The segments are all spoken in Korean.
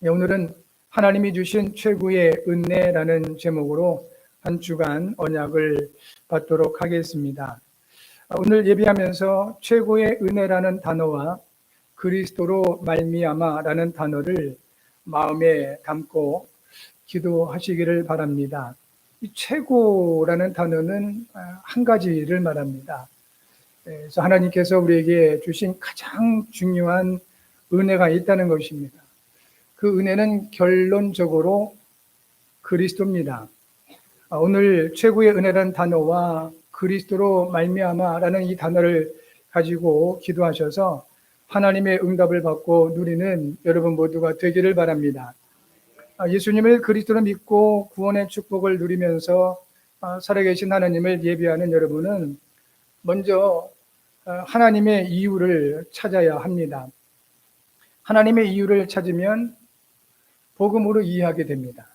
오늘은 하나님이 주신 최고의 은혜라는 제목으로 한 주간 언약을 받도록 하겠습니다. 오늘 예배하면서 최고의 은혜라는 단어와 그리스도로 말미암아라는 단어를 마음에 담고 기도하시기를 바랍니다. 이 최고라는 단어는 한 가지를 말합니다. 그래서 하나님께서 우리에게 주신 가장 중요한 은혜가 있다는 것입니다. 그 은혜는 결론적으로 그리스도입니다. 오늘 최고의 은혜라는 단어와 그리스도로 말미암아라는 이 단어를 가지고 기도하셔서 하나님의 응답을 받고 누리는 여러분 모두가 되기를 바랍니다. 예수님을 그리스도로 믿고 구원의 축복을 누리면서 살아계신 하나님을 예배하는 여러분은 먼저 하나님의 이유를 찾아야 합니다. 하나님의 이유를 찾으면 복음으로 이해하게 됩니다.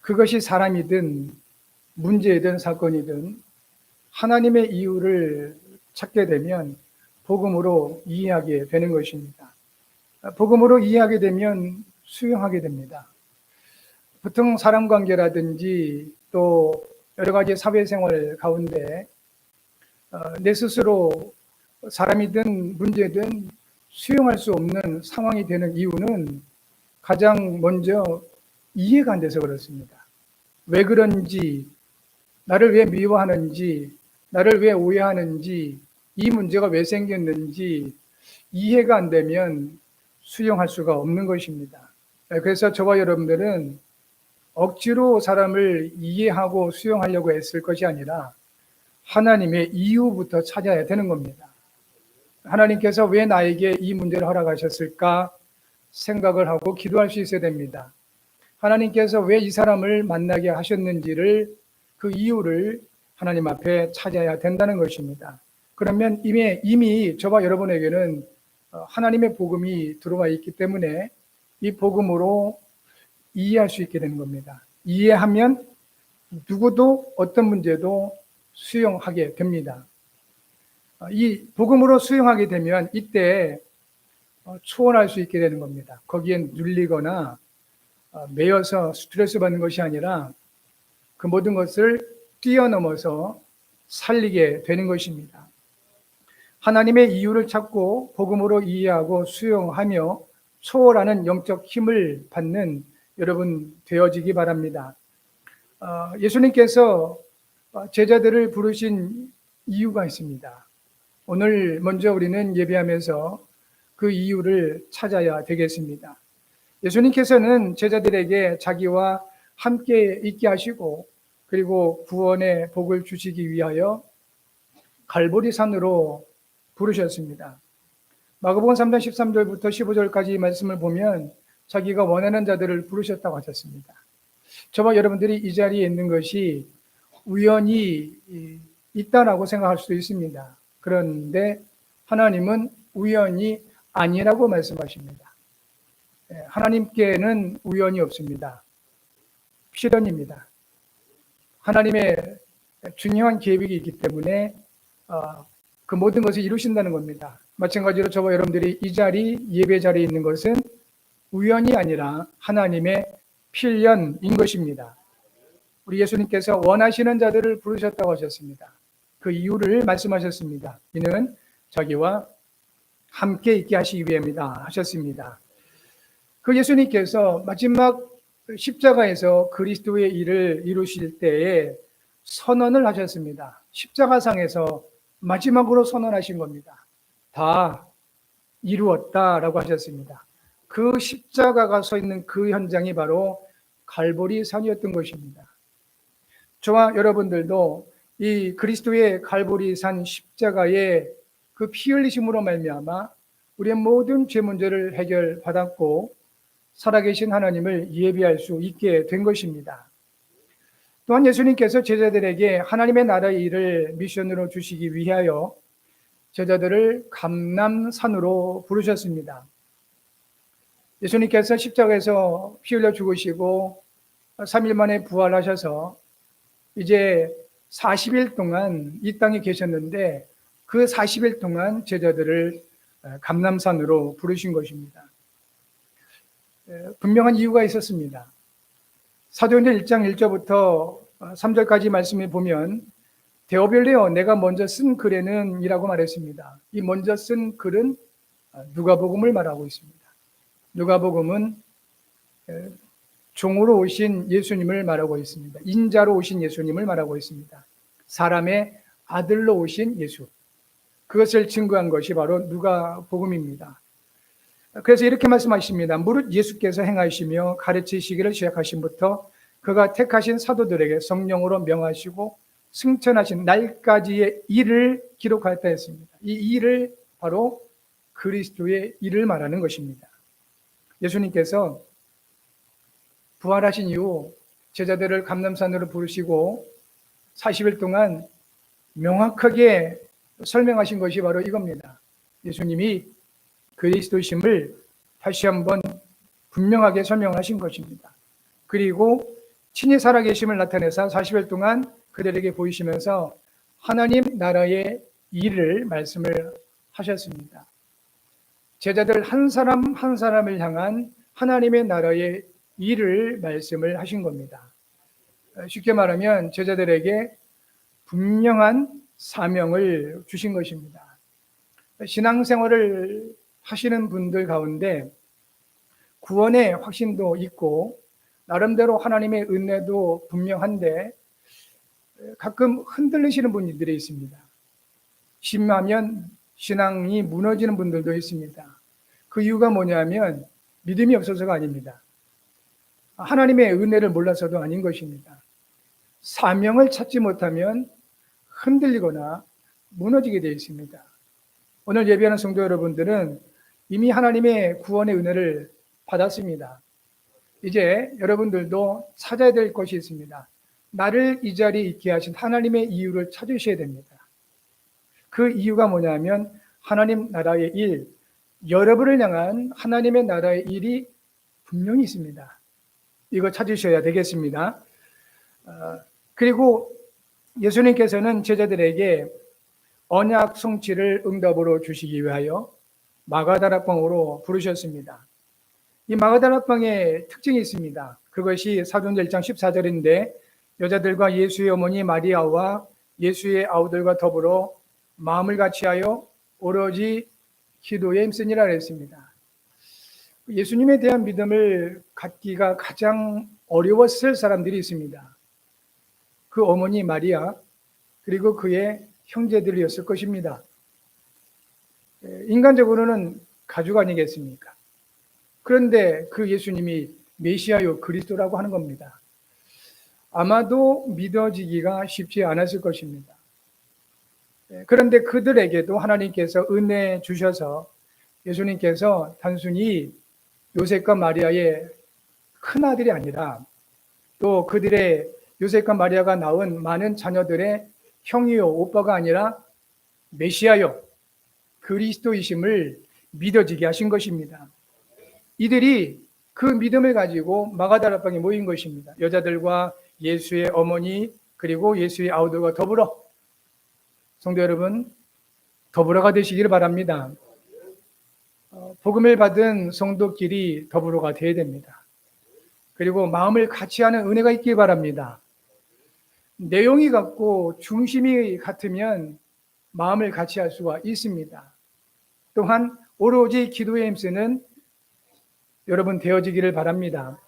그것이 사람이든 문제이든 사건이든 하나님의 이유를 찾게 되면 복음으로 이해하게 되는 것입니다. 복음으로 이해하게 되면 수용하게 됩니다. 보통 사람 관계라든지 또 여러 가지 사회생활 가운데 내 스스로 사람이든 문제든 수용할 수 없는 상황이 되는 이유는 가장 먼저 이해가 안 돼서 그렇습니다. 왜 그런지, 나를 왜 미워하는지, 나를 왜 오해하는지, 이 문제가 왜 생겼는지 이해가 안 되면 수용할 수가 없는 것입니다. 그래서 저와 여러분들은 억지로 사람을 이해하고 수용하려고 했을 것이 아니라 하나님의 이유부터 찾아야 되는 겁니다. 하나님께서 왜 나에게 이 문제를 허락하셨을까 생각을 하고 기도할 수 있어야 됩니다. 하나님께서 왜 이 사람을 만나게 하셨는지를 그 이유를 하나님 앞에 찾아야 된다는 것입니다. 그러면 이미 저와 여러분에게는 하나님의 복음이 들어와 있기 때문에 이 복음으로 이해할 수 있게 되는 겁니다. 이해하면 누구도 어떤 문제도 수용하게 됩니다. 이 복음으로 수용하게 되면 이때 초월할 수 있게 되는 겁니다. 거기에 눌리거나 매여서 스트레스 받는 것이 아니라 그 모든 것을 뛰어넘어서 살리게 되는 것입니다. 하나님의 이유를 찾고 복음으로 이해하고 수용하며 초월하는 영적 힘을 받는 여러분 되어지기 바랍니다. 예수님께서 제자들을 부르신 이유가 있습니다. 오늘 먼저 우리는 예배하면서 그 이유를 찾아야 되겠습니다. 예수님께서는 제자들에게 자기와 함께 있게 하시고 그리고 구원의 복을 주시기 위하여 갈보리산으로 부르셨습니다. 마가복음 3장 13절부터 15절까지 말씀을 보면 자기가 원하는 자들을 부르셨다고 하셨습니다. 저와 여러분들이 이 자리에 있는 것이 우연히 있다라고 생각할 수도 있습니다. 그런데 하나님은 우연이 아니라고 말씀하십니다. 하나님께는 우연이 없습니다. 필연입니다. 하나님의 중요한 계획이 있기 때문에 그 모든 것을 이루신다는 겁니다. 마찬가지로 저와 여러분들이 이 자리, 예배 자리에 있는 것은 우연이 아니라 하나님의 필연인 것입니다. 우리 예수님께서 원하시는 자들을 부르셨다고 하셨습니다. 그 이유를 말씀하셨습니다. 이는 자기와 함께 있게 하시기 위함이다 하셨습니다. 그 예수님께서 마지막 십자가에서 그리스도의 일을 이루실 때에 선언을 하셨습니다. 십자가상에서 마지막으로 선언하신 겁니다. 다 이루었다라고 하셨습니다. 그 십자가가 서 있는 그 현장이 바로 갈보리 산이었던 것입니다. 저와 여러분들도 이 그리스도의 갈보리 산 십자가의 그 피 흘리심으로 말미암아 우리의 모든 죄 문제를 해결받았고 살아계신 하나님을 예배할 수 있게 된 것입니다. 또한 예수님께서 제자들에게 하나님의 나라의 일을 미션으로 주시기 위하여 제자들을 감람산으로 부르셨습니다. 예수님께서 십자가에서 피 흘려 죽으시고 3일 만에 부활하셔서 이제 40일 동안 이 땅에 계셨는데 그 40일 동안 제자들을 감람산으로 부르신 것입니다. 분명한 이유가 있었습니다. 사도행전 1장 1절부터 3절까지 말씀을 보면 데오빌레오 내가 먼저 쓴 글에는 이라고 말했습니다. 이 먼저 쓴 글은 누가복음을 말하고 있습니다. 누가복음은 종으로 오신 예수님을 말하고 있습니다. 인자로 오신 예수님을 말하고 있습니다. 사람의 아들로 오신 예수. 그것을 증거한 것이 바로 누가복음입니다. 그래서 이렇게 말씀하십니다. 무릇 예수께서 행하시며 가르치시기를 시작하신부터 그가 택하신 사도들에게 성령으로 명하시고 승천하신 날까지의 일을 기록하였다 했습니다. 이 일을 바로 그리스도의 일을 말하는 것입니다. 예수님께서 부활하신 이후 제자들을 감람산으로 부르시고 40일 동안 명확하게 설명하신 것이 바로 이겁니다. 예수님이 그리스도심을 다시 한번 분명하게 설명하신 것입니다. 그리고 친히 살아계심을 나타내사 40일 동안 그들에게 보이시면서 하나님 나라의 일을 말씀을 하셨습니다. 제자들 한 사람 한 사람을 향한 하나님의 나라의 일을 말씀을 하신 겁니다. 쉽게 말하면 제자들에게 분명한 사명을 주신 것입니다. 신앙생활을 하시는 분들 가운데 구원의 확신도 있고 나름대로 하나님의 은혜도 분명한데 가끔 흔들리시는 분들이 있습니다. 심하면 신앙이 무너지는 분들도 있습니다. 그 이유가 뭐냐면 믿음이 없어서가 아닙니다. 하나님의 은혜를 몰라서도 아닌 것입니다. 사명을 찾지 못하면 흔들리거나 무너지게 되어 있습니다. 오늘 예배하는 성도 여러분들은 이미 하나님의 구원의 은혜를 받았습니다. 이제 여러분들도 찾아야 될 것이 있습니다. 나를 이 자리에 있게 하신 하나님의 이유를 찾으셔야 됩니다. 그 이유가 뭐냐면 하나님 나라의 일, 여러분을 향한 하나님의 나라의 일이 분명히 있습니다. 이거 찾으셔야 되겠습니다. 그리고 예수님께서는 제자들에게 언약 성취를 응답으로 주시기 위하여 마가다락방으로 부르셨습니다. 이 마가다락방의 특징이 있습니다. 그것이 사도행전 1장 14절인데 여자들과 예수의 어머니 마리아와 예수의 아우들과 더불어 마음을 같이하여 오로지 기도에 힘쓰니라 했습니다. 예수님에 대한 믿음을 갖기가 가장 어려웠을 사람들이 있습니다. 그 어머니 마리아 그리고 그의 형제들이었을 것입니다. 인간적으로는 가족 아니겠습니까? 그런데 그 예수님이 메시아요 그리스도라고 하는 겁니다. 아마도 믿어지기가 쉽지 않았을 것입니다. 그런데 그들에게도 하나님께서 은혜 주셔서 예수님께서 단순히 요셉과 마리아의 큰아들이 아니라 또 그들의 요셉과 마리아가 낳은 많은 자녀들의 형이요 오빠가 아니라 메시아요 그리스도이심을 믿어지게 하신 것입니다. 이들이 그 믿음을 가지고 마가다락방에 모인 것입니다. 여자들과 예수의 어머니 그리고 예수의 아우들과 더불어 성도 여러분 더불어가 되시기를 바랍니다. 복음을 받은 성도끼리 더불어가 되어야 됩니다. 그리고 마음을 같이 하는 은혜가 있길 바랍니다. 내용이 같고 중심이 같으면 마음을 같이 할 수가 있습니다. 또한 오로지 기도에 힘쓰는 여러분 되어지기를 바랍니다.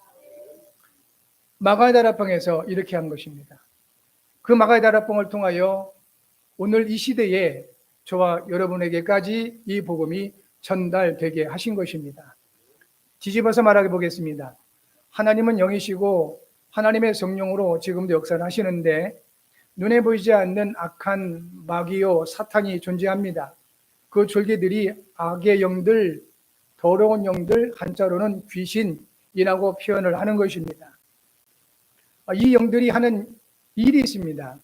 마가다락방에서 이렇게 한 것입니다. 그 마가다락방을 통하여 오늘 이 시대에 저와 여러분에게까지 이 복음이 전달되게 하신 것입니다. 뒤집어서 말해 보겠습니다. 하나님은 영이시고 하나님의 성령으로 지금도 역사를 하시는데 눈에 보이지 않는 악한 마귀요 사탄이 존재합니다. 그 졸개들이 악의 영들, 더러운 영들, 한자로는 귀신이라고 표현을 하는 것입니다. 이 영들이 하는 일이 있습니다.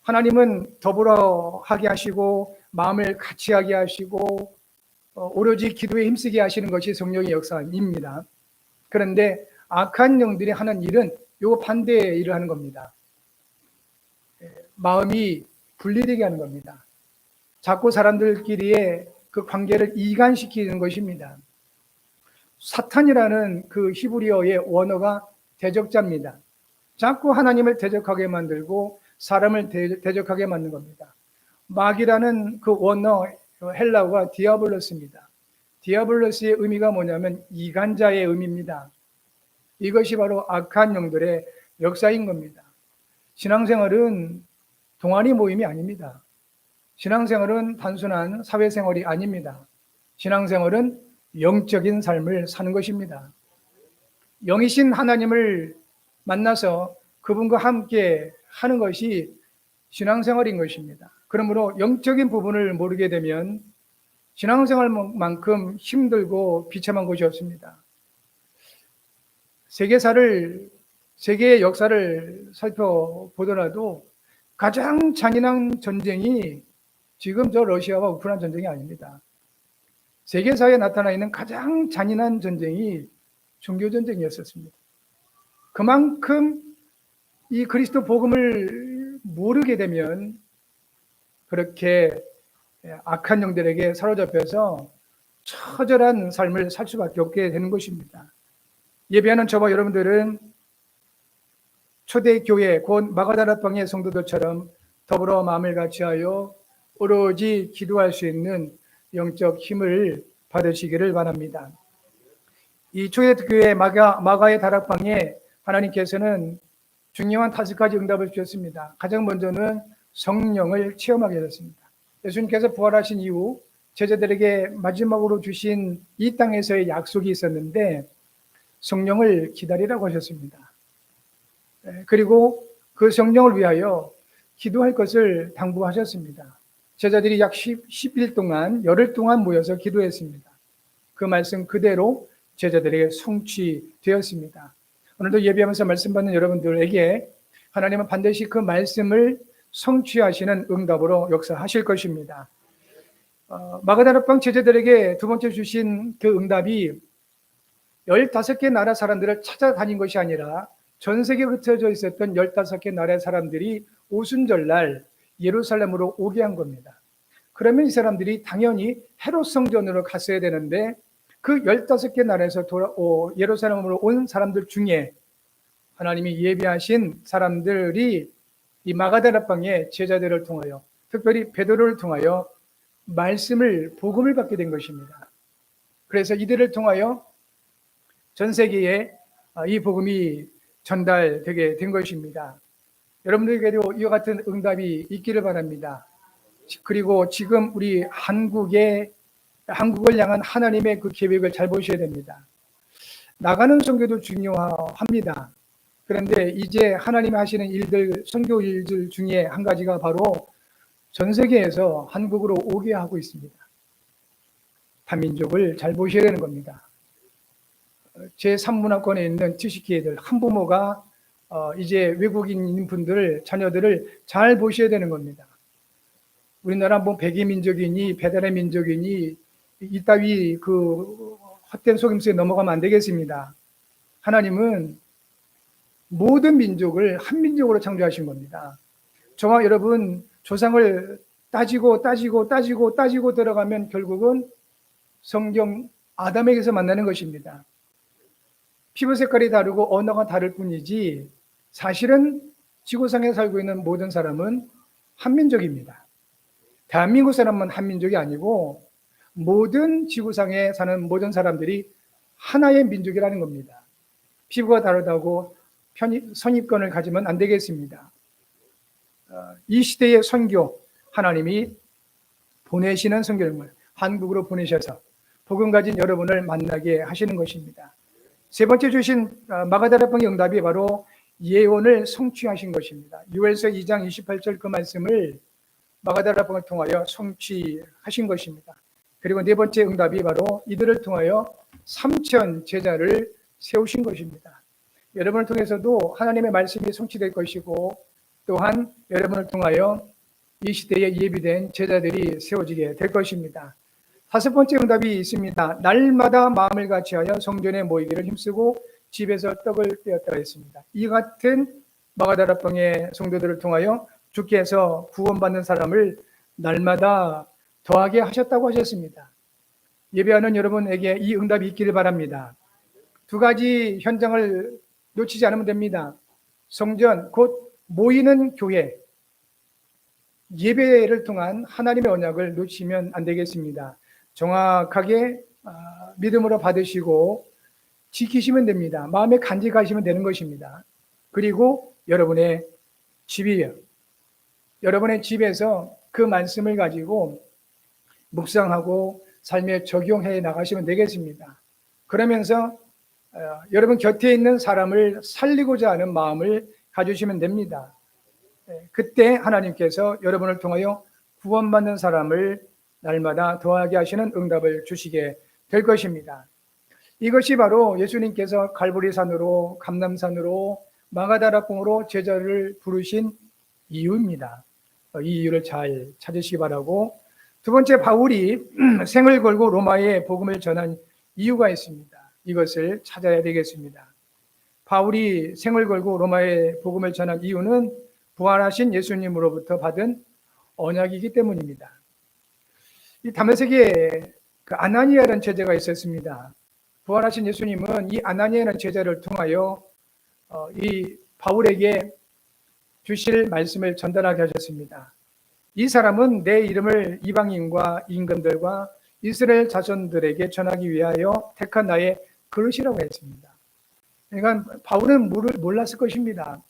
하나님은 더불어 하게 하시고 마음을 같이 하게 하시고 오로지 기도에 힘쓰게 하시는 것이 성령의 역사입니다. 그런데 악한 영들이 하는 일은 요 반대의 일을 하는 겁니다. 마음이 분리되게 하는 겁니다. 자꾸 사람들끼리의 그 관계를 이간시키는 것입니다. 사탄이라는 그 히브리어의 원어가 대적자입니다. 자꾸 하나님을 대적하게 만들고 사람을 대적하게 만든 겁니다. 마귀라는 그 원어 헬라어가 디아블로스입니다. 디아블로스의 의미가 뭐냐면 이간자의 의미입니다. 이것이 바로 악한 영들의 역사인 겁니다. 신앙생활은 동아리 모임이 아닙니다. 신앙생활은 단순한 사회생활이 아닙니다. 신앙생활은 영적인 삶을 사는 것입니다. 영이신 하나님을 만나서 그분과 함께 하는 것이 신앙생활인 것입니다. 그러므로 영적인 부분을 모르게 되면 신앙생활만큼 힘들고 비참한 것이 없습니다. 세계의 역사를 살펴보더라도 가장 잔인한 전쟁이 지금 저 러시아와 우크라이나 전쟁이 아닙니다. 세계사에 나타나 있는 가장 잔인한 전쟁이 종교전쟁이었었습니다. 그만큼 이 그리스도 복음을 모르게 되면 그렇게 악한 영들에게 사로잡혀서 처절한 삶을 살 수밖에 없게 되는 것입니다. 예배하는 저와 여러분들은 초대교회 곧 마가다라방의 성도들처럼 더불어 마음을 같이하여 오로지 기도할 수 있는 영적 힘을 받으시기를 바랍니다. 이 초대교회 마가의 다락방에 하나님께서는 중요한 5가지 응답을 주셨습니다. 가장 먼저는 성령을 체험하게 됐습니다. 예수님께서 부활하신 이후 제자들에게 마지막으로 주신 이 땅에서의 약속이 있었는데 성령을 기다리라고 하셨습니다. 그리고 그 성령을 위하여 기도할 것을 당부하셨습니다. 제자들이 약 10일 동안, 열흘 동안 모여서 기도했습니다. 그 말씀 그대로 제자들에게 성취되었습니다. 오늘도 예배하면서 말씀 받는 여러분들에게 하나님은 반드시 그 말씀을 성취하시는 응답으로 역사하실 것입니다. 마가다락방 제자들에게 두 번째 주신 그 응답이 15개 나라 사람들을 찾아다닌 것이 아니라 전 세계에 흩어져 있었던 15개 나라의 사람들이 오순절날 예루살렘으로 오게 한 겁니다. 그러면 이 사람들이 당연히 헤롯 성전으로 갔어야 되는데 그 15개 나라에서 예루살렘으로 온 사람들 중에 하나님이 예비하신 사람들이 이 마가다락방의 제자들을 통하여 특별히 베드로를 통하여 복음을 받게 된 것입니다. 그래서 이들을 통하여 전 세계에 이 복음이 전달되게 된 것입니다. 여러분들에게도 이와 같은 응답이 있기를 바랍니다. 그리고 지금 우리 한국을 향한 하나님의 그 계획을 잘 보셔야 됩니다. 나가는 선교도 중요합니다. 그런데 이제 하나님이 하시는 일들, 선교 일들 중에 한 가지가 바로 전 세계에서 한국으로 오게 하고 있습니다. 한민족을 잘 보셔야 되는 겁니다. 제3문화권에 있는 지식계들, 한부모가 이제 외국인 분들, 자녀들을 잘 보셔야 되는 겁니다. 우리나라 뭐 백의 민족이니 배달의 민족이니 이따위 그 헛된 속임수에 넘어가면 안 되겠습니다. 하나님은 모든 민족을 한 민족으로 창조하신 겁니다. 저와 여러분 조상을 따지고 들어가면 결국은 성경 아담에게서 만나는 것입니다. 피부 색깔이 다르고 언어가 다를 뿐이지 사실은 지구상에 살고 있는 모든 사람은 한민족입니다. 대한민국 사람만 한민족이 아니고 모든 지구상에 사는 모든 사람들이 하나의 민족이라는 겁니다. 피부가 다르다고 선입견을 가지면 안 되겠습니다. 이 시대의 선교, 하나님이 보내시는 선교를 한국으로 보내셔서 복음 가진 여러분을 만나게 하시는 것입니다. 세 번째 주신 마가다락방의 응답이 바로 예언을 성취하신 것입니다. 요엘서 2장 28절 그 말씀을 마가다락방을 통하여 성취하신 것입니다. 그리고 네 번째 응답이 바로 이들을 통하여 3천 제자를 세우신 것입니다. 여러분을 통해서도 하나님의 말씀이 성취될 것이고 또한 여러분을 통하여 이 시대에 예비된 제자들이 세워지게 될 것입니다. 다섯 번째 응답이 있습니다. 날마다 마음을 같이하여 성전에 모이기를 힘쓰고 집에서 떡을 떼었다 했습니다. 이 같은 마가다락방의 성도들을 통하여 주께서 구원받는 사람을 날마다 더하게 하셨다고 하셨습니다. 예배하는 여러분에게 이 응답이 있기를 바랍니다. 두 가지 현장을 놓치지 않으면 됩니다. 성전, 곧 모이는 교회, 예배를 통한 하나님의 언약을 놓치면 안 되겠습니다. 정확하게 믿음으로 받으시고 지키시면 됩니다. 마음에 간직하시면 되는 것입니다. 그리고 여러분의 집이요. 여러분의 집에서 그 말씀을 가지고 묵상하고 삶에 적용해 나가시면 되겠습니다. 그러면서 여러분 곁에 있는 사람을 살리고자 하는 마음을 가지시면 됩니다. 그때 하나님께서 여러분을 통하여 구원받는 사람을 날마다 더하게 하시는 응답을 주시게 될 것입니다. 이것이 바로 예수님께서 갈보리산으로, 감람산으로, 마가다락궁으로 제자를 부르신 이유입니다. 이 이유를 잘 찾으시기 바라고, 두 번째, 바울이 생을 걸고 로마에 복음을 전한 이유가 있습니다. 이것을 찾아야 되겠습니다. 바울이 생을 걸고 로마에 복음을 전한 이유는 부활하신 예수님으로부터 받은 언약이기 때문입니다. 이 다메섹에 아나니아라는 제자가 있었습니다. 부활하신 예수님은 이 아나니아라는 제자를 통하여 이 바울에게 주실 말씀을 전달하게 하셨습니다. 이 사람은 내 이름을 이방인과 임금들과 이스라엘 자손들에게 전하기 위하여 택한 나의 그릇이라고 했습니다. 그러니까 바울은 몰랐을 것입니다.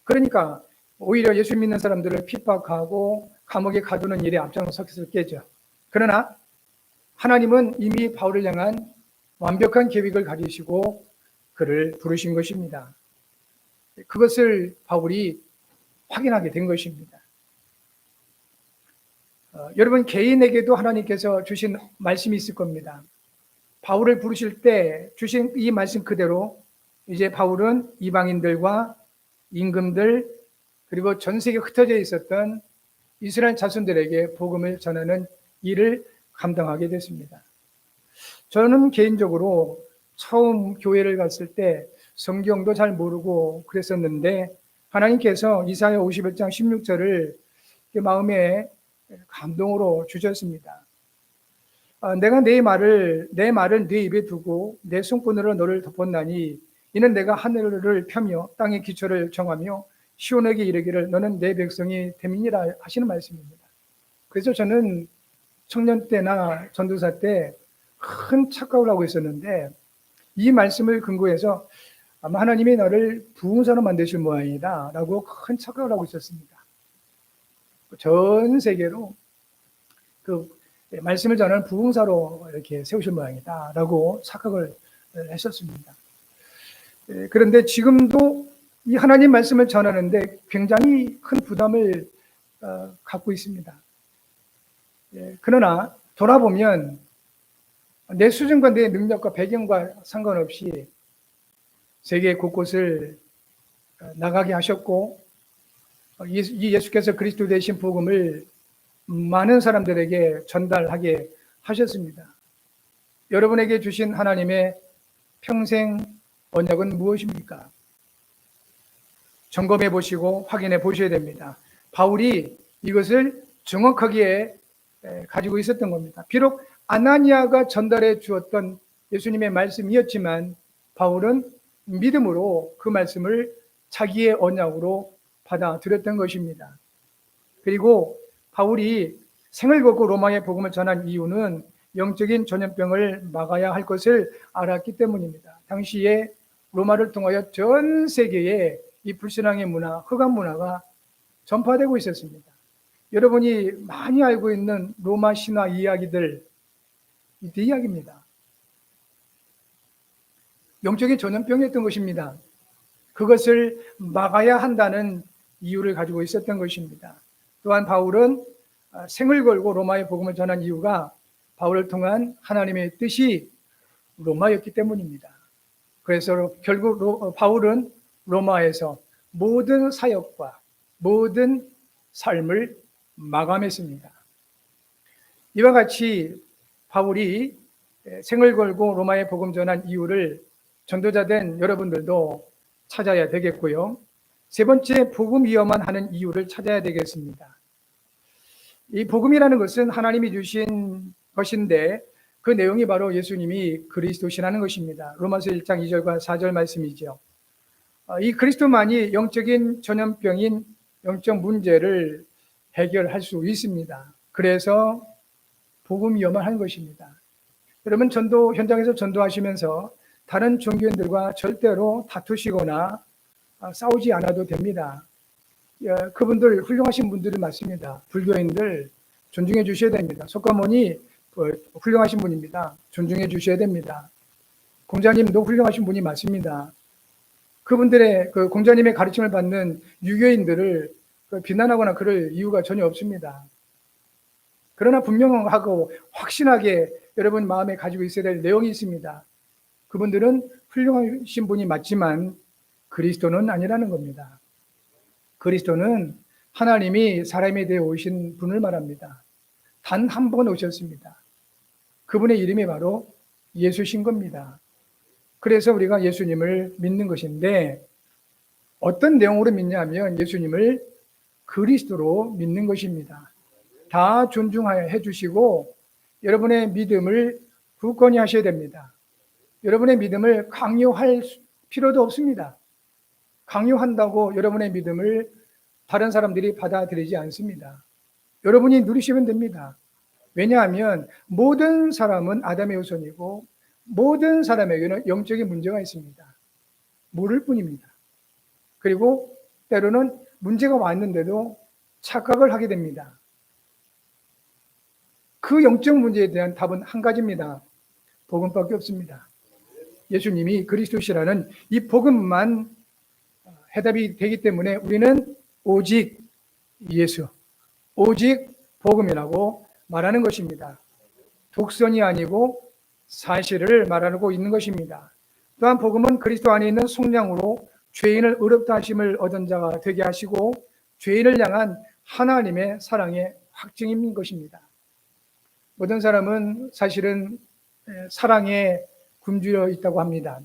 그러니까 오히려 예수 믿는 사람들을 핍박하고 감옥에 가두는 일에 앞장섰겠죠. 그러나 하나님은 이미 바울을 향한 완벽한 계획을 가지시고 그를 부르신 것입니다. 그것을 바울이 확인하게 된 것입니다. 여러분 개인에게도 하나님께서 주신 말씀이 있을 겁니다. 바울을 부르실 때 주신 이 말씀 그대로 이제 바울은 이방인들과 임금들 그리고 전 세계에 흩어져 있었던 이스라엘 자손들에게 복음을 전하는 일을 감당하게 됐습니다. 저는 개인적으로 처음 교회를 갔을 때 성경도 잘 모르고 그랬었는데 하나님께서 이사야 51장 16절을 마음에 감동으로 주셨습니다. 내가 내 말을 네 입에 두고 내 손끝으로 너를 덮었나니 이는 내가 하늘을 펴며 땅의 기초를 정하며 시온에게 이르기를 너는 내 백성이 됨이니라 하시는 말씀입니다. 그래서 저는 청년 때나 전도사 때 큰 착각을 하고 있었는데 이 말씀을 근거해서 아마 하나님이 나를 부흥사로 만드실 모양이다 라고 큰 착각을 하고 있었습니다. 전 세계로 그 말씀을 전하는 부흥사로 이렇게 세우실 모양이다 라고 착각을 했었습니다. 그런데 지금도 이 하나님 말씀을 전하는데 굉장히 큰 부담을 갖고 있습니다. 그러나 돌아보면 내 수준과 내 능력과 배경과 상관없이 세계 곳곳을 나가게 하셨고 이 예수께서 그리스도 되신 복음을 많은 사람들에게 전달하게 하셨습니다. 여러분에게 주신 하나님의 평생 언약은 무엇입니까? 점검해 보시고 확인해 보셔야 됩니다. 바울이 이것을 정확하게 가지고 있었던 겁니다. 비록 아나니아가 전달해 주었던 예수님의 말씀이었지만 바울은 믿음으로 그 말씀을 자기의 언약으로 받아들였던 것입니다. 그리고 바울이 생을 걸고 로마의 복음을 전한 이유는 영적인 전염병을 막아야 할 것을 알았기 때문입니다. 당시에 로마를 통하여 전 세계에 이 불신앙의 문화, 흑암 문화가 전파되고 있었습니다. 여러분이 많이 알고 있는 로마 신화 이야기들, 이 이야기입니다. 영적인 전염병이었던 것입니다. 그것을 막아야 한다는 이유를 가지고 있었던 것입니다. 또한 바울은 생을 걸고 로마의 복음을 전한 이유가 바울을 통한 하나님의 뜻이 로마였기 때문입니다. 그래서 결국 바울은 로마에서 모든 사역과 모든 삶을 마감했습니다. 이와 같이 바울이 생을 걸고 로마에 복음 전한 이유를 전도자된 여러분들도 찾아야 되겠고요. 세 번째, 복음이어만 하는 이유를 찾아야 되겠습니다. 이 복음이라는 것은 하나님이 주신 것인데 그 내용이 바로 예수님이 그리스도시라는 것입니다. 로마서 1장 2절과 4절 말씀이죠. 이 그리스도만이 영적인 전염병인 영적 문제를 해결할 수 있습니다. 그래서 복음 위험을 한 것입니다. 여러분, 전도 현장에서 전도하시면서 다른 종교인들과 절대로 다투시거나 싸우지 않아도 됩니다. 그분들 훌륭하신 분들이 많습니다. 불교인들 존중해 주셔야 됩니다. 석가모니 훌륭하신 분입니다. 존중해 주셔야 됩니다. 공자님도 훌륭하신 분이 많습니다. 그분들의 그 공자님의 가르침을 받는 유교인들을 비난하거나 그럴 이유가 전혀 없습니다. 그러나 분명하고 확신하게 여러분 마음에 가지고 있어야 될 내용이 있습니다. 그분들은 훌륭하신 분이 맞지만 그리스도는 아니라는 겁니다. 그리스도는 하나님이 사람에 대해 오신 분을 말합니다. 단 한 번 오셨습니다. 그분의 이름이 바로 예수신 겁니다. 그래서 우리가 예수님을 믿는 것인데 어떤 내용으로 믿냐면 예수님을 그리스도로 믿는 것입니다. 다 존중해 주시고 여러분의 믿음을 굳건히 하셔야 됩니다. 여러분의 믿음을 강요할 필요도 없습니다. 강요한다고 여러분의 믿음을 다른 사람들이 받아들이지 않습니다. 여러분이 누리시면 됩니다. 왜냐하면 모든 사람은 아담의 후손이고 모든 사람에게는 영적인 문제가 있습니다. 모를 뿐입니다. 그리고 때로는 문제가 왔는데도 착각을 하게 됩니다. 그 영적 문제에 대한 답은 한 가지입니다. 복음밖에 없습니다. 예수님이 그리스도시라는 이 복음만 해답이 되기 때문에 우리는 오직 예수, 오직 복음이라고 말하는 것입니다. 독선이 아니고 사실을 말하고 있는 것입니다. 또한 복음은 그리스도 안에 있는 속량으로 죄인을 의롭다 하심을 얻은 자가 되게 하시고 죄인을 향한 하나님의 사랑의 확증인 것입니다. 모든 사람은 사실은 사랑에 굶주려 있다고 합니다.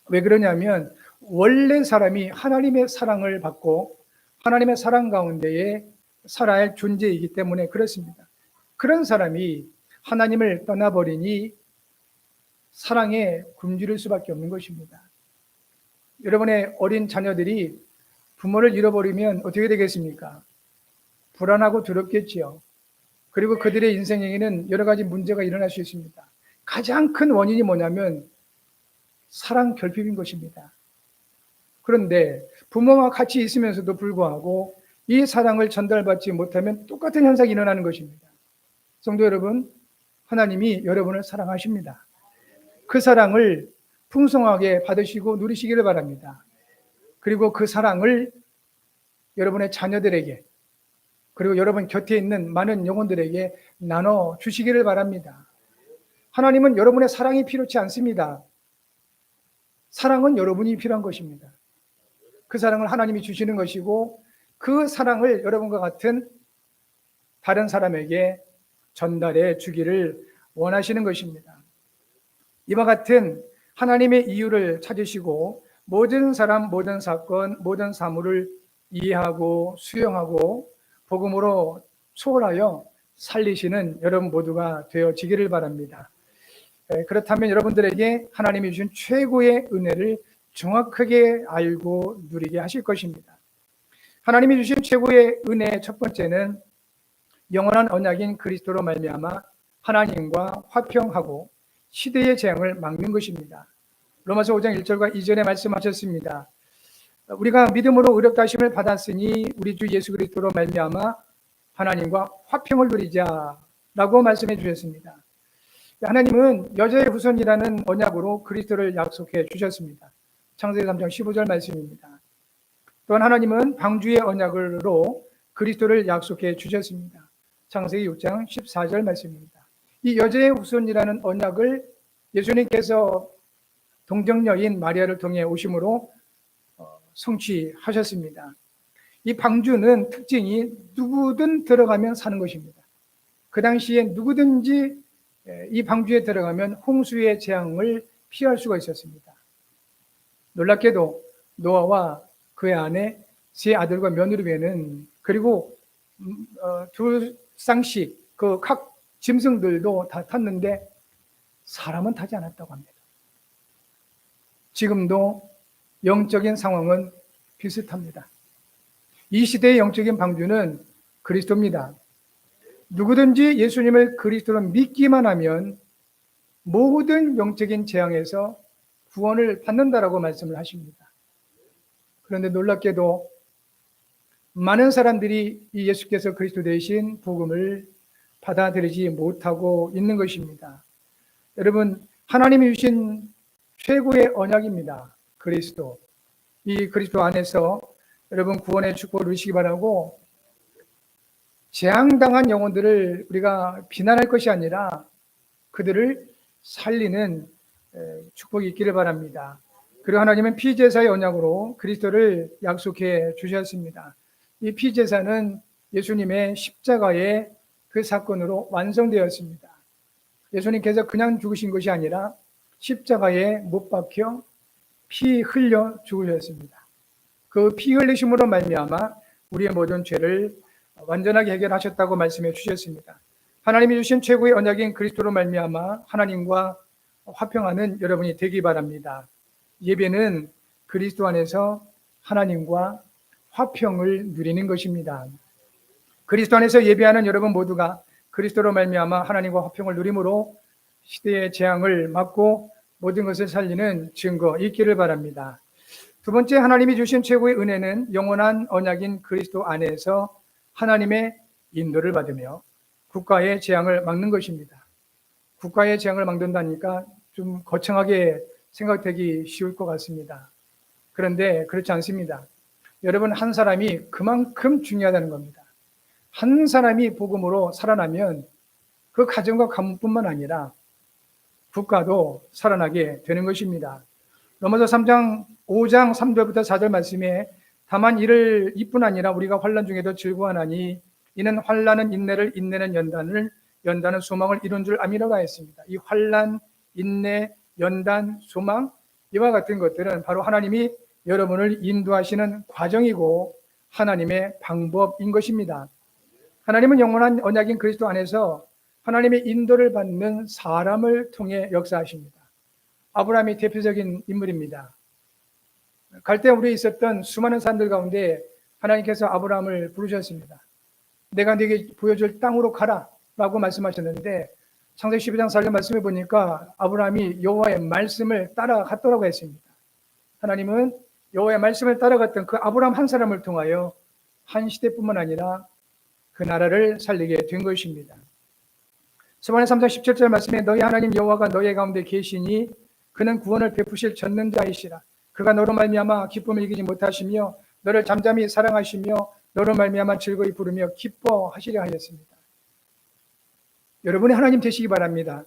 왜 그러냐면 원래 사람이 하나님의 사랑을 받고 하나님의 사랑 가운데에 살아야 할 존재이기 때문에 그렇습니다. 그런 사람이 하나님을 떠나버리니 사랑에 굶주릴 수밖에 없는 것입니다. 여러분의 어린 자녀들이 부모를 잃어버리면 어떻게 되겠습니까? 불안하고 두렵겠지요. 그리고 그들의 인생에는 여러 가지 문제가 일어날 수 있습니다. 가장 큰 원인이 뭐냐면 사랑 결핍인 것입니다. 그런데 부모와 같이 있으면서도 불구하고 이 사랑을 전달받지 못하면 똑같은 현상이 일어나는 것입니다. 성도 여러분, 하나님이 여러분을 사랑하십니다. 그 사랑을 풍성하게 받으시고 누리시기를 바랍니다. 그리고 그 사랑을 여러분의 자녀들에게 그리고 여러분 곁에 있는 많은 영혼들에게 나눠 주시기를 바랍니다. 하나님은 여러분의 사랑이 필요치 않습니다. 사랑은 여러분이 필요한 것입니다. 그 사랑을 하나님이 주시는 것이고 그 사랑을 여러분과 같은 다른 사람에게 전달해 주기를 원하시는 것입니다. 이와 같은 하나님의 이유를 찾으시고 모든 사람, 모든 사건, 모든 사물을 이해하고 수용하고 복음으로 초월하여 살리시는 여러분 모두가 되어지기를 바랍니다. 그렇다면 여러분들에게 하나님이 주신 최고의 은혜를 정확하게 알고 누리게 하실 것입니다. 하나님이 주신 최고의 은혜 첫 번째는 영원한 언약인 그리스도로 말미암아 하나님과 화평하고 시대의 재앙을 막는 것입니다. 로마서 5장 1절과 2절에 말씀하셨습니다. 우리가 믿음으로 의롭다 하심을 받았으니 우리 주 예수 그리스도로 말미암아 하나님과 화평을 누리자라고 말씀해 주셨습니다. 하나님은 여자의 후손이라는 언약으로 그리스도를 약속해 주셨습니다. 창세기 3장 15절 말씀입니다. 또한 하나님은 방주의 언약으로 그리스도를 약속해 주셨습니다. 창세기 6장 14절 말씀입니다. 이 여자의 후손이라는 언약을 예수님께서 동정녀인 마리아를 통해 오심으로 성취하셨습니다. 이 방주는 특징이 누구든 들어가면 사는 것입니다. 그 당시에 누구든지 이 방주에 들어가면 홍수의 재앙을 피할 수가 있었습니다. 놀랍게도 노아와 그의 아내 세 아들과 며느리 외에는 그리고 두 쌍씩 그 각 짐승들도 다 탔는데 사람은 타지 않았다고 합니다. 지금도 영적인 상황은 비슷합니다. 이 시대의 영적인 방주는 그리스도입니다. 누구든지 예수님을 그리스도로 믿기만 하면 모든 영적인 재앙에서 구원을 받는다라고 말씀을 하십니다. 그런데 놀랍게도 많은 사람들이 이 예수께서 그리스도 되신 복음을 받아들이지 못하고 있는 것입니다. 여러분, 하나님이 주신 최고의 언약입니다. 그리스도. 이 그리스도 안에서 여러분 구원의 축복을 누리시기 바라고, 재앙당한 영혼들을 우리가 비난할 것이 아니라 그들을 살리는 축복이 있기를 바랍니다. 그리고 하나님은 피제사의 언약으로 그리스도를 약속해 주셨습니다. 이 피제사는 예수님의 십자가의 그 사건으로 완성되었습니다. 예수님께서 그냥 죽으신 것이 아니라 십자가에 못 박혀 피 흘려 죽으셨습니다. 그 피 흘리심으로 말미암아 우리의 모든 죄를 완전하게 해결하셨다고 말씀해 주셨습니다. 하나님이 주신 최고의 언약인 그리스도로 말미암아 하나님과 화평하는 여러분이 되기 바랍니다. 예배는 그리스도 안에서 하나님과 화평을 누리는 것입니다. 그리스도 안에서 예배하는 여러분 모두가 그리스도로 말미암아 하나님과 화평을 누림으로 시대의 재앙을 막고 모든 것을 살리는 증거 있기를 바랍니다. 두 번째, 하나님이 주신 최고의 은혜는 영원한 언약인 그리스도 안에서 하나님의 인도를 받으며 국가의 재앙을 막는 것입니다. 국가의 재앙을 막는다니까 좀 거창하게 생각되기 쉬울 것 같습니다. 그런데 그렇지 않습니다. 여러분, 한 사람이 그만큼 중요하다는 겁니다. 한 사람이 복음으로 살아나면 그 가정과 가문뿐만 아니라 국가도 살아나게 되는 것입니다. 로마서 5장 3절부터 4절 말씀에 다만 이뿐 아니라 우리가 환난 중에도 즐거워하나니 이는 환난은 인내를, 인내는 연단을, 연단은 소망을 이룬 줄 암이라고 했습니다. 이 환난, 인내, 연단, 소망, 이와 같은 것들은 바로 하나님이 여러분을 인도하시는 과정이고 하나님의 방법인 것입니다. 하나님은 영원한 언약인 그리스도 안에서 하나님의 인도를 받는 사람을 통해 역사하십니다. 아브라함이 대표적인 인물입니다. 갈대 우리에 있었던 수많은 사람들 가운데 하나님께서 아브라함을 부르셨습니다. 내가 네게 보여줄 땅으로 가라 라고 말씀하셨는데, 창세기 12장 4절 말씀해 보니까 아브라함이 여호와의 말씀을 따라갔더라고 했습니다. 하나님은 여호와의 말씀을 따라갔던 그 아브라함 한 사람을 통하여 한 시대뿐만 아니라 그 나라를 살리게 된 것입니다. 스바냐 3장 17절 말씀에 너희 하나님 여호와가 너희 가운데 계시니 그는 구원을 베푸실 전능자이시라. 그가 너로 말미암아 기쁨을 이기지 못하시며 너를 잠잠히 사랑하시며 너로 말미암아 즐거이 부르며 기뻐하시려 하였습니다. 여러분이 하나님 되시기 바랍니다.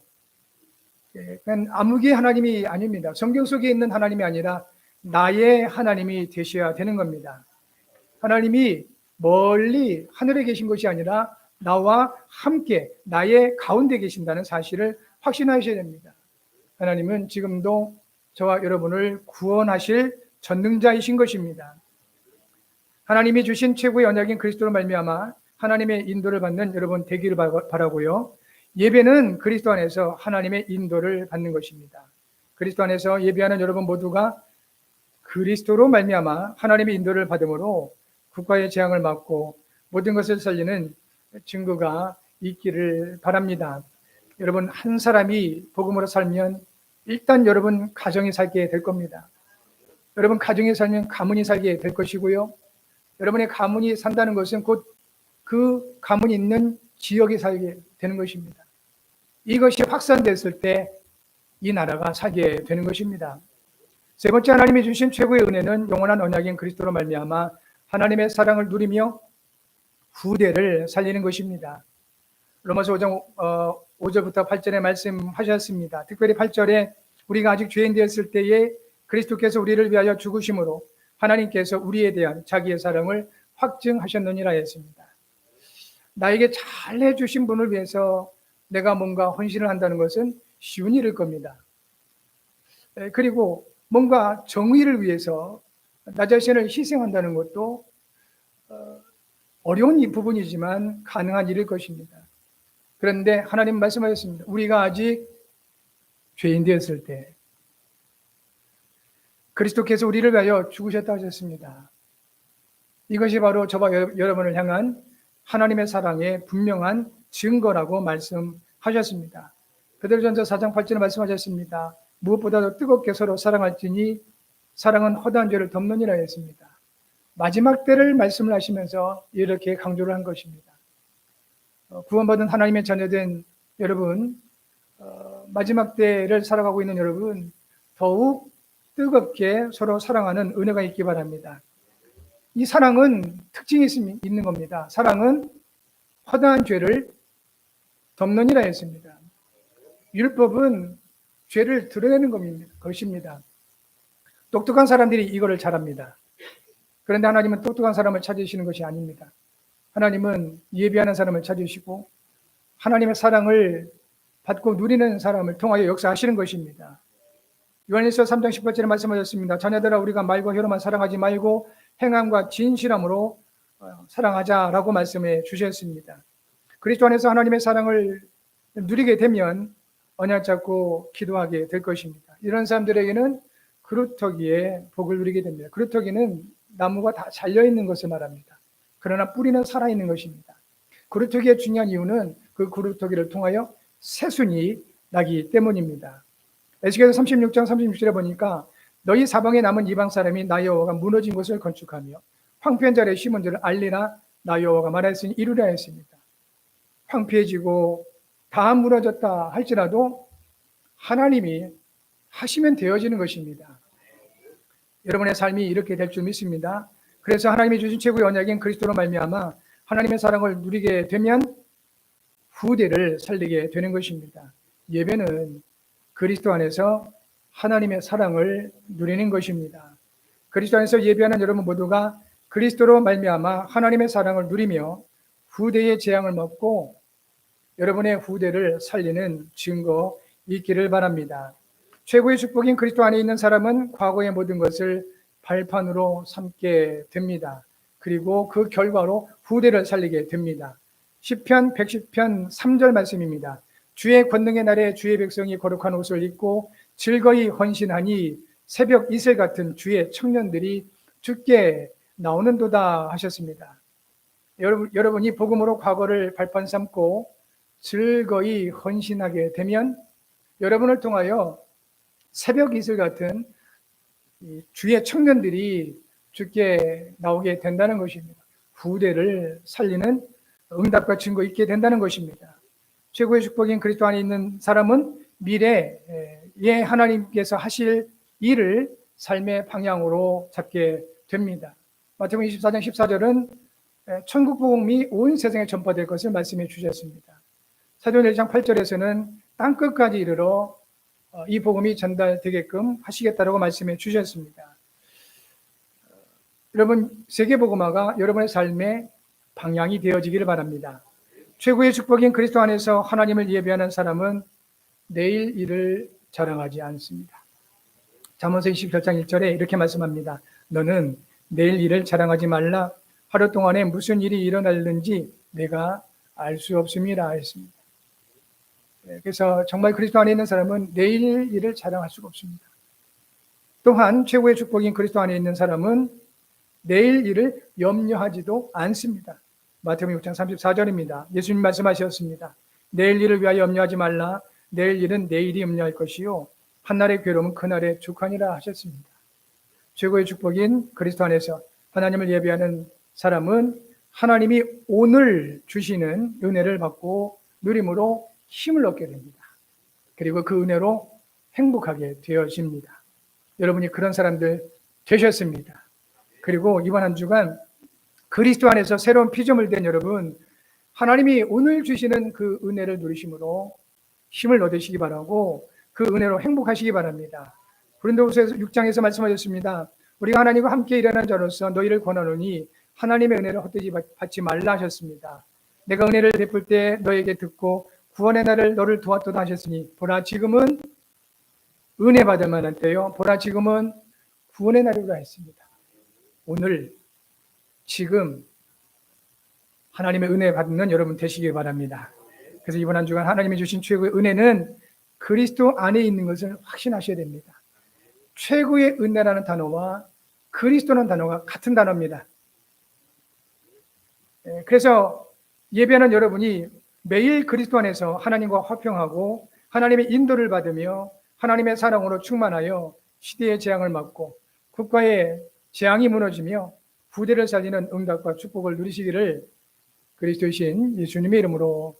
그건 아무개 하나님이 아닙니다. 성경 속에 있는 하나님이 아니라 나의 하나님이 되셔야 되는 겁니다. 하나님이 멀리 하늘에 계신 것이 아니라 나와 함께 나의 가운데 계신다는 사실을 확신하셔야 됩니다. 하나님은 지금도 저와 여러분을 구원하실 전능자이신 것입니다. 하나님이 주신 최고의 언약인 그리스도로 말미암아 하나님의 인도를 받는 여러분 되기를 바라고요. 예배는 그리스도 안에서 하나님의 인도를 받는 것입니다. 그리스도 안에서 예배하는 여러분 모두가 그리스도로 말미암아 하나님의 인도를 받음으로 국가의 재앙을 막고 모든 것을 살리는 증거가 있기를 바랍니다. 여러분, 한 사람이 복음으로 살면 일단 여러분 가정이 살게 될 겁니다. 여러분 가정이 살면 가문이 살게 될 것이고요. 여러분의 가문이 산다는 것은 곧 그 가문이 있는 지역이 살게 되는 것입니다. 이것이 확산됐을 때 이 나라가 살게 되는 것입니다. 세 번째, 하나님이 주신 최고의 은혜는 영원한 언약인 그리스도로 말미암아 하나님의 사랑을 누리며 후대를 살리는 것입니다. 로마서 5장 5절부터 8절에 말씀하셨습니다. 특별히 8절에 우리가 아직 죄인 되었을 때에 그리스도께서 우리를 위하여 죽으심으로 하나님께서 우리에 대한 자기의 사랑을 확증하셨느니라 했습니다. 나에게 잘 해주신 분을 위해서 내가 뭔가 헌신을 한다는 것은 쉬운 일일 겁니다. 그리고 뭔가 정의를 위해서 나 자신을 희생한다는 것도 어려운 부분이지만 가능한 일일 것입니다. 그런데 하나님 말씀하셨습니다. 우리가 아직 죄인 되었을 때 그리스도께서 우리를 위하여 죽으셨다 하셨습니다. 이것이 바로 저와 여러분을 향한 하나님의 사랑의 분명한 증거라고 말씀하셨습니다. 베드로전서 4장 8절에 말씀하셨습니다. 무엇보다도 뜨겁게 서로 사랑할지니 사랑은 허다한 죄를 덮느니라 했습니다. 마지막 때를 말씀을 하시면서 이렇게 강조를 한 것입니다. 구원받은 하나님의 자녀된 여러분, 마지막 때를 살아가고 있는 여러분, 더욱 뜨겁게 서로 사랑하는 은혜가 있기 바랍니다. 이 사랑은 특징이 있는 겁니다. 사랑은 허다한 죄를 덮느니라 했습니다. 율법은 죄를 드러내는 것입니다. 똑똑한 사람들이 이거를 잘합니다. 그런데 하나님은 똑똑한 사람을 찾으시는 것이 아닙니다. 하나님은 예비하는 사람을 찾으시고 하나님의 사랑을 받고 누리는 사람을 통하여 역사하시는 것입니다. 요한일서 3장 18절에 말씀하셨습니다. 자녀들아 우리가 말과 혀로만 사랑하지 말고 행함과 진실함으로 사랑하자라고 말씀해 주셨습니다. 그리스도 안에서 하나님의 사랑을 누리게 되면 언약 잡고 기도하게 될 것입니다. 이런 사람들에게는 그루터기에 복을 누리게 됩니다. 그루터기는 나무가 다 잘려있는 것을 말합니다. 그러나 뿌리는 살아있는 것입니다. 그루터기의 중요한 이유는 그 그루터기를 통하여 새순이 나기 때문입니다. 에스겔서 36장 36절에 보니까 너희 사방에 남은 이방 사람이 나 여호와가 무너진 곳을 건축하며 황폐한 자리에 심은 줄을 알리라 나 여호와가 말하였으니 이루라 했습니다. 황폐해지고 다 무너졌다 할지라도 하나님이 하시면 되어지는 것입니다. 여러분의 삶이 이렇게 될 줄 믿습니다. 그래서 하나님이 주신 최고의 언약인 그리스도로 말미암아 하나님의 사랑을 누리게 되면 후대를 살리게 되는 것입니다. 예배는 그리스도 안에서 하나님의 사랑을 누리는 것입니다. 그리스도 안에서 예배하는 여러분 모두가 그리스도로 말미암아 하나님의 사랑을 누리며 후대의 재앙을 먹고 여러분의 후대를 살리는 증거 있기를 바랍니다. 최고의 축복인 그리스도 안에 있는 사람은 과거의 모든 것을 발판으로 삼게 됩니다. 그리고 그 결과로 후대를 살리게 됩니다. 시편 110편 3절 말씀입니다. 주의 권능의 날에 주의 백성이 거룩한 옷을 입고 즐거이 헌신하니 새벽 이슬 같은 주의 청년들이 주께 나오는도다 하셨습니다. 여러분이 복음으로 과거를 발판 삼고 즐거이 헌신하게 되면 여러분을 통하여 새벽 이슬 같은 주의 청년들이 주께 나오게 된다는 것입니다. 후대를 살리는 응답과 증거 있게 된다는 것입니다. 최고의 축복인 그리스도 안에 있는 사람은 미래에 하나님께서 하실 일을 삶의 방향으로 잡게 됩니다. 마태복음 24장 14절은 천국 복음이 온 세상에 전파될 것을 말씀해 주셨습니다. 사도행전 1장 8절에서는 땅끝까지 이르러 이 복음이 전달되게끔 하시겠다라고 말씀해 주셨습니다. 여러분, 세계복음화가 여러분의 삶의 방향이 되어지기를 바랍니다. 최고의 축복인 그리스도 안에서 하나님을 예배하는 사람은 내일 일을 자랑하지 않습니다. 잠언서 27장 1절에 이렇게 말씀합니다. 너는 내일 일을 자랑하지 말라. 하루 동안에 무슨 일이 일어날는지 내가 알 수 없음이라 했습니다. 그래서 정말 그리스도 안에 있는 사람은 내일 일을 자랑할 수가 없습니다. 또한 최고의 축복인 그리스도 안에 있는 사람은 내일 일을 염려하지도 않습니다. 마태복음 6장 34절입니다. 예수님 말씀하셨습니다. 내일 일을 위하여 염려하지 말라. 내일 일은 내일이 염려할 것이요 한날의 괴로움은 그날의 족하니라 하셨습니다. 최고의 축복인 그리스도 안에서 하나님을 예배하는 사람은 하나님이 오늘 주시는 은혜를 받고 누림으로 힘을 얻게 됩니다. 그리고 그 은혜로 행복하게 되어집니다. 여러분이 그런 사람들 되셨습니다. 그리고 이번 한 주간 그리스도 안에서 새로운 피조물 된 여러분, 하나님이 오늘 주시는 그 은혜를 누리심으로 힘을 얻으시기 바라고 그 은혜로 행복하시기 바랍니다. 고린도후서 6장에서 말씀하셨습니다. 우리가 하나님과 함께 일하는 자로서 너희를 권하노니 하나님의 은혜를 헛되이 받지 말라 하셨습니다. 내가 은혜를 베풀 때 너에게 듣고 구원의 날을 너를 도왔도다 하셨으니 보라 지금은 은혜 받을 만한 때요 보라 지금은 구원의 날이라 했습니다. 오늘 지금 하나님의 은혜 받는 여러분 되시길 바랍니다. 그래서 이번 한 주간 하나님이 주신 최고의 은혜는 그리스도 안에 있는 것을 확신하셔야 됩니다. 최고의 은혜라는 단어와 그리스도라는 단어가 같은 단어입니다. 그래서 예배하는 여러분이 매일 그리스도 안에서 하나님과 화평하고 하나님의 인도를 받으며 하나님의 사랑으로 충만하여 시대의 재앙을 막고 국가의 재앙이 무너지며 부대를 살리는 응답과 축복을 누리시기를 그리스도이신 예수님의 이름으로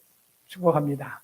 축복합니다.